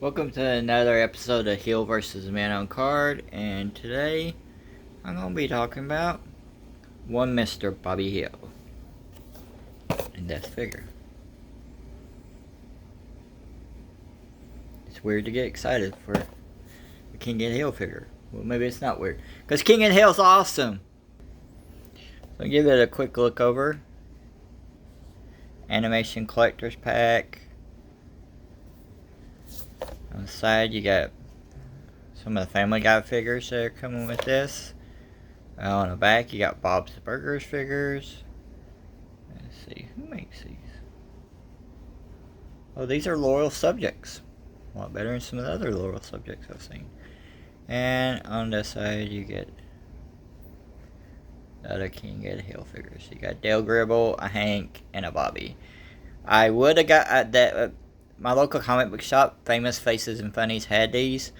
Welcome to another episode of Heel versus Man on Card, and today I'm going to be talking about one Mr. Bobby Hill and Death Figure. It's weird to get excited for the King and Hill figure. Well, maybe it's not weird, because King and Hill's awesome! So I'll give it a quick look over. Animation Collector's Pack. On the side, you got some of the Family Guy figures that are coming with this. On the back, you got Bob's Burgers figures. Let's see, who makes these? Oh, these are Loyal Subjects. A lot better than some of the other Loyal Subjects I've seen. And on this side, you get the other King and Hill figures. You got Dale Gribble, a Hank, and a Bobby. I would have got that. My local comic book shop, Famous Faces and Funnies, had these.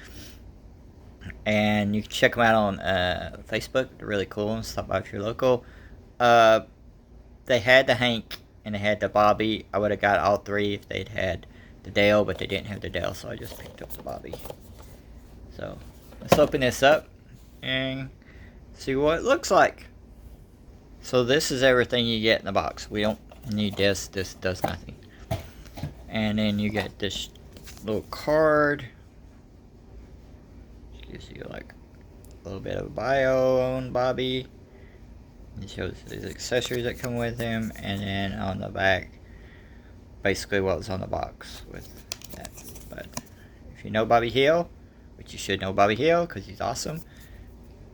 And you can check them out on Facebook. They're really cool and stop by if you're local. They had the Hank and they had the Bobby. I would have got all three if they'd had the Dale, but they didn't have the Dale, so I just picked up the Bobby. So let's open this up and see what it looks like. So this is everything you get in the box. We don't need this. This does nothing. And then you get this little card. Which gives you like a little bit of a bio on Bobby. It shows these accessories that come with him. And then on the back, basically what was on the box with that. But if you know Bobby Hill, which you should know Bobby Hill because he's awesome,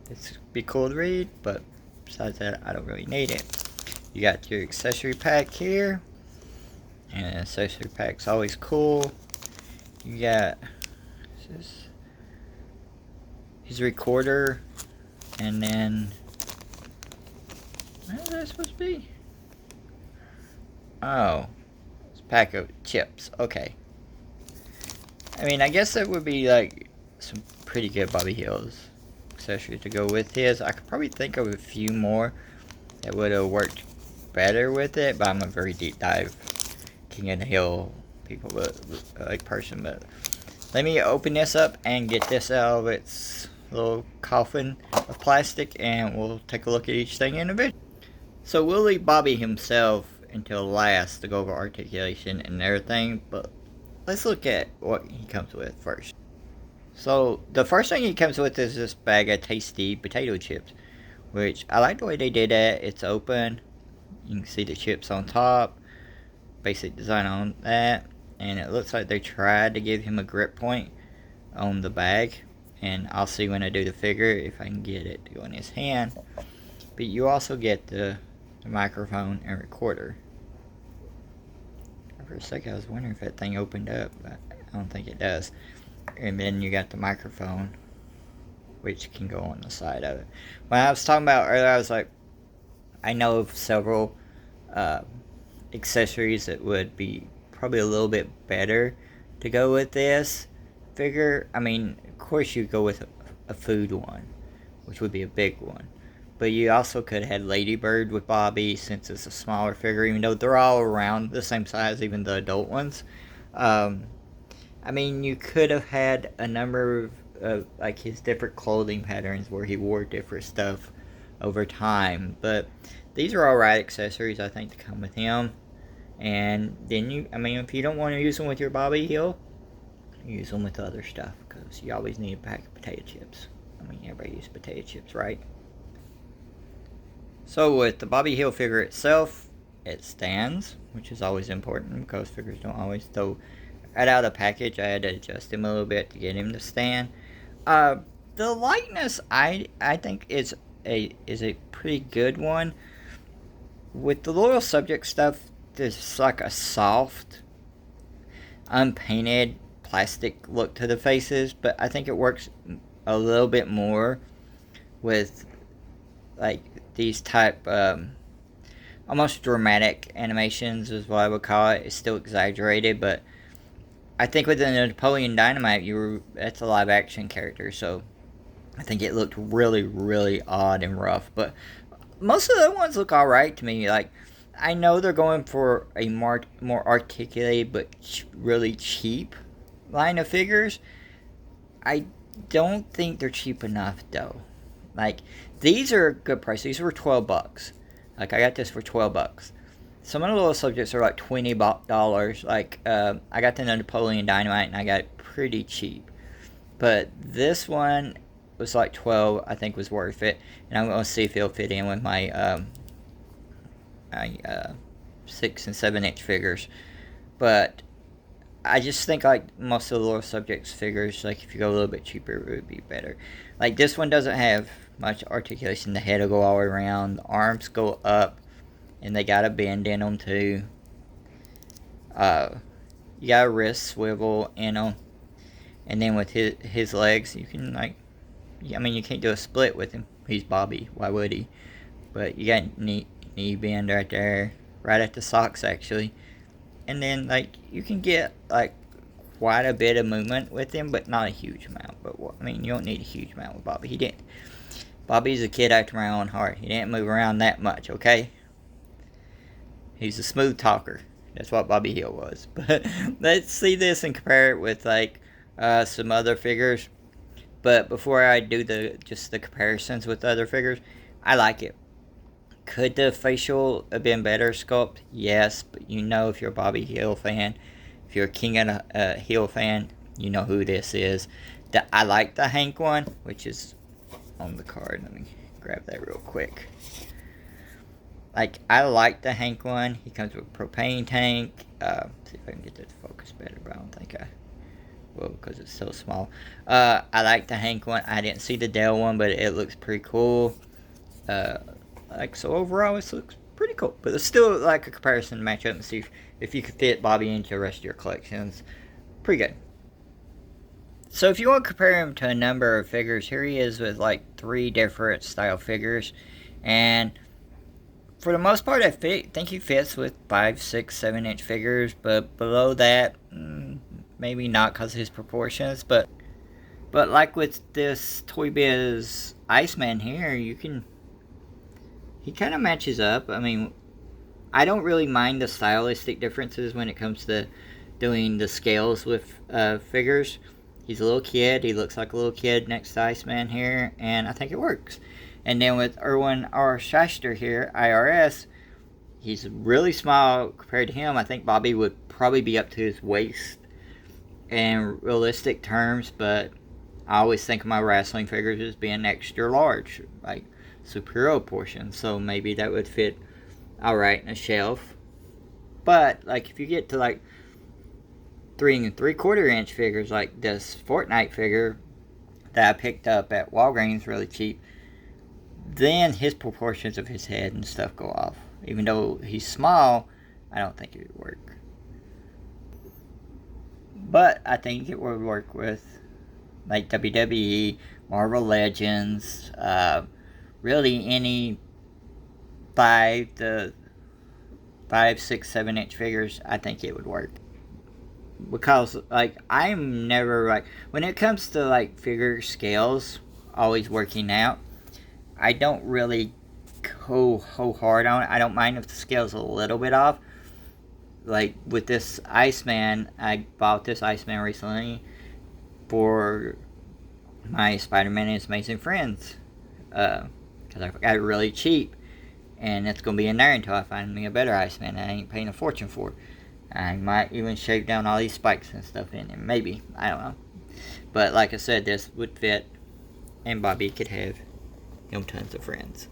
it's be cool to read. But besides that, I don't really need it. You got your accessory pack here. And the accessory pack's always cool. You got his recorder, and then what is that supposed to be? Oh, it's a pack of chips. Okay. I mean, I guess that would be like some pretty good Bobby Hill's accessories to go with his. I could probably think of a few more that would have worked better with it, but I'm a very deep dive King and Hill people, but like person. But let me open this up and get this out of its little coffin of plastic, and we'll take a look at each thing in a bit. So we'll leave Bobby himself until last to go over articulation and everything, but let's look at what he comes with first. So the first thing he comes with is this bag of tasty potato chips, which I like the way they did that. It's open. You can see the chips on top. Basic design on that, and it looks like they tried to give him a grip point on the bag, and I'll see when I do the figure if I can get it to go in his hand. But you also get the microphone and recorder. For a second I was wondering if that thing opened up, but I don't think it does. And then you got the microphone, which can go on the side of it. When I was talking about earlier, I was like, I know of several accessories that would be probably a little bit better to go with this figure. I mean, of course you go with a food one, which would be a big one, but you also could have had Ladybird with Bobby, since it's a smaller figure, even though they're all around the same size, even the adult ones. I mean, you could have had a number of like his different clothing patterns where he wore different stuff over time, but these are alright accessories, I think, to come with him. And then if you don't want to use them with your Bobby Hill, use them with other stuff, because you always need a pack of potato chips. I mean, everybody uses potato chips, right? So with the Bobby Hill figure itself, it stands, which is always important, because figures don't always throw right out of the package. I had to adjust him a little bit to get him to stand. The lightness, I think, is a pretty good one. With the Loyal Subject stuff, there's like a soft, unpainted plastic look to the faces, but I think it works a little bit more with like these type almost dramatic animations is what I would call it. It's still exaggerated, but I think with the Napoleon Dynamite, that's a live action character, so I think it looked really, really odd and rough. But most of the other ones look alright to me. Like, I know they're going for a more articulated but really cheap line of figures, I don't think they're cheap enough though. Like, these are a good price. These were $12. Like, I got this for $12. Some of the little subjects are like $20. Like, I got the Napoleon Dynamite and I got it pretty cheap. But this one was like 12. I think was worth it. And I'm going to see if it'll fit in with my 6 and 7 inch figures. But I just think like most of the little subjects figures, like if you go a little bit cheaper, it would be better. Like this one doesn't have much articulation. The head will go all around. The arms go up. And they got a bend in them too. You got a wrist swivel in them. And then with his legs, you can like, I mean, you can't do a split with him. He's Bobby. Why would he? But you got knee bend right there, right at the socks actually. And then like you can get like quite a bit of movement with him, but not a huge amount. But I mean, you don't need a huge amount with Bobby. He didn't. Bobby's a kid after my own heart. He didn't move around that much, okay? He's a smooth talker. That's what Bobby Hill was. But let's see this and compare it with like some other figures. But before I do the comparisons with other figures, I like it. Could the facial have been better sculpt? Yes, but you know if you're a Bobby Hill fan, if you're a King of Hill fan, you know who this is. I like the Hank one, which is on the card. Let me grab that real quick. Like, I like the Hank one. He comes with a propane tank. See if I can get that to focus better, but I don't think I will because it's so small. I like the Hank one. I didn't see the Dell one, but it looks pretty cool. So overall, it looks pretty cool. But it's still like a comparison matchup and see if you could fit Bobby into the rest of your collections. Pretty good. So if you want to compare him to a number of figures, here he is with like 3 different style figures. And for the most part, I think he fits with 5, 6, 7 inch figures. But below that, maybe not because of his proportions. But like with this Toy Biz Iceman here, he kind of matches up. I mean, I don't really mind the stylistic differences when it comes to doing the scales with figures. He's a little kid. He looks like a little kid next to Iceman here, and I think it works. And then with Erwin R. Shyster here, IRS, he's really small compared to him. I think Bobby would probably be up to his waist in realistic terms, but I always think of my wrestling figures as being extra large, like superhero portion. So maybe that would fit alright in a shelf. But like if you get to like 3 3/4 inch figures like this Fortnite figure that I picked up at Walgreens really cheap, then his proportions of his head and stuff go off. Even though he's small, I don't think it would work. But I think it would work with like WWE, Marvel Legends, really any 5, 6, 7 inch figures. I think it would work. Because like I'm never like when it comes to like figure scales always working out, I don't really go hard on it. I don't mind if the scale's a little bit off. Like with this Iceman, I bought this Iceman recently for my Spider-Man and His Amazing Friends. Because I got it really cheap. And it's going to be in there until I find me a better Iceman I ain't paying a fortune for. I might even shave down all these spikes and stuff in there. Maybe. I don't know. But like I said, this would fit. And Bobby could have tons of friends.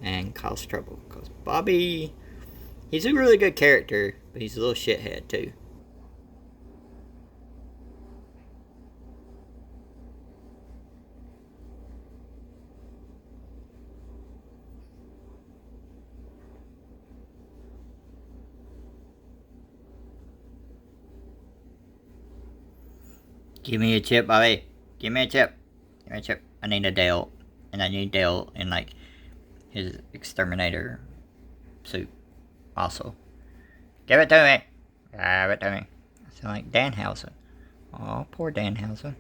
And cause trouble. Because Bobby, he's a really good character. But he's a little shithead too. Give me a chip, Bobby. Give me a chip. Give me a chip. I need a Dale. And I need Dale in, like, his exterminator suit. Also. Give it to me. Give it to me. I sound like Danhausen. Oh, poor Danhausen.